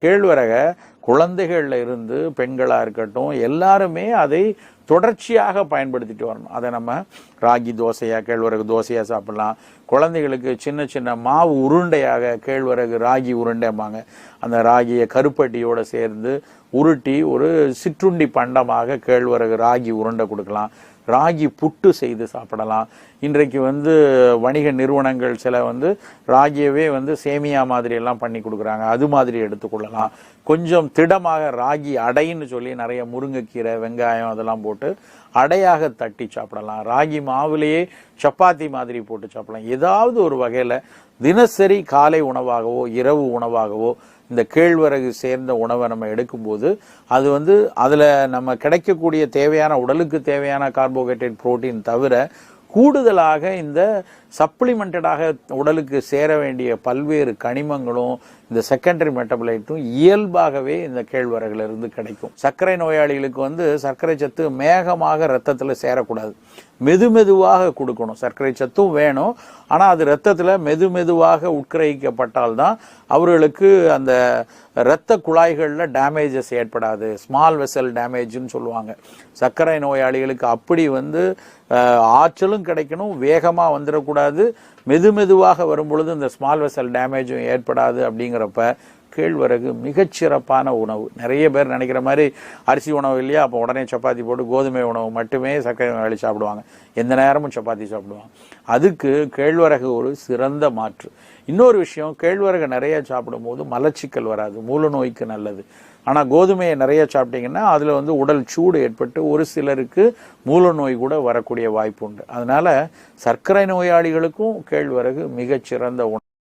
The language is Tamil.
கேழ்வரக குழந்தைகள்ல இருந்து பெண்களா இருக்கட்டும் எல்லாருமே அதை தொடர்ச்சியாக பயன்படுத்திட்டு வரணும். அதை நம்ம ராகி தோசையா கேழ்வரகு தோசையா சாப்பிடலாம். குழந்தைகளுக்கு சின்ன சின்ன மாவு உருண்டையாக கேழ்வரகு ராகி உருண்டைம்பாங்க. அந்த ராகியை கருப்பட்டியோட சேர்ந்து உருட்டி ஒரு சிற்றுண்டி பண்டமாக கேழ்வரகு ராகி உருண்டை கொடுக்கலாம். ராகி புட்டு செய்து சாப்பிடலாம். இன்றைக்கு வணிக நிறுவனங்கள் சில ராகியவே சேமியா மாதிரி எல்லாம் பண்ணி கொடுக்குறாங்க. அது மாதிரி எடுத்துக்கொள்ளலாம். கொஞ்சம் திடமாக ராகி அடைன்னு சொல்லி நிறைய முருங்கைக்கீரை வெங்காயம் அதெல்லாம் போட்டு அடையாக தட்டி சாப்பிடலாம். ராகி மாவுலேயே சப்பாத்தி மாதிரி போட்டு சாப்பிடலாம். ஏதாவது ஒரு வகையில் தினசரி காலை உணவாகவோ இரவு உணவாகவோ இந்த கேழ்வரகு சேர்ந்த உணவை நம்ம எடுக்கும்போது அது அதில் நம்ம கிடைக்கக்கூடிய தேவையான உடலுக்கு தேவையான கார்போஹைட்ரேட் புரோட்டீன் தவிர கூடுதலாக இந்த சப்ளிமெண்டடாக உடலுக்கு சேர வேண்டிய பல்வேறு கனிமங்களும் இந்த செகண்டரி மெட்டபலைட்டும் இயல்பாகவே இந்த கேழ்வரகுல இருந்து கிடைக்கும். சர்க்கரை நோயாளிகளுக்கு சர்க்கரை சத்து மேகமாக ரத்தத்தில் சேரக்கூடாது. மெதுமெதுவாக கொடுக்கணும். சர்க்கரை சத்தும் வேணும், ஆனால் அது ரத்தத்தில் மெதுமெதுவாக உட்கிரகிக்கப்பட்டால்தான் அவர்களுக்கு அந்த இரத்த குழாய்களில் டேமேஜஸ் ஏற்படாது. ஸ்மால் வெசல் டேமேஜ்னு சொல்லுவாங்க. சர்க்கரை நோயாளிகளுக்கு அப்படி ஆற்றலும் கிடைக்கணும், வேகமாக வந்துடக்கூடாது, மெதுமெதுவாக வரும்பொழுது இந்த ஸ்மால் வெசல் டேமேஜும் ஏற்படாது. அப்படிங்கிறப்ப கேழ்வரகு மிகச்சிறப்பான உணவு. நிறைய பேர் நினைக்கிற மாதிரி அரிசி உணவு இல்லையா, அப்போ உடனே சப்பாத்தி போட்டு கோதுமை உணவு மட்டுமே சர்க்கரை நோயாளி சாப்பிடுவாங்க. எந்த நேரமும் சப்பாத்தி சாப்பிடுவாங்க. அதுக்கு கேழ்வரகு ஒரு சிறந்த மாற்று. இன்னொரு விஷயம், கேழ்வரகு நிறைய சாப்பிடும்போது மலச்சிக்கல் வராது, மூல நோய்க்கு நல்லது. ஆனால் கோதுமையை நிறைய சாப்பிட்டீங்கன்னா அதில் உடல் சூடு ஏற்பட்டு ஒரு சிலருக்கு மூல நோய் கூட வரக்கூடிய வாய்ப்பு உண்டு. அதனால சர்க்கரை நோயாளிகளுக்கும் கேழ்வரகு மிகச்சிறந்த உணவு.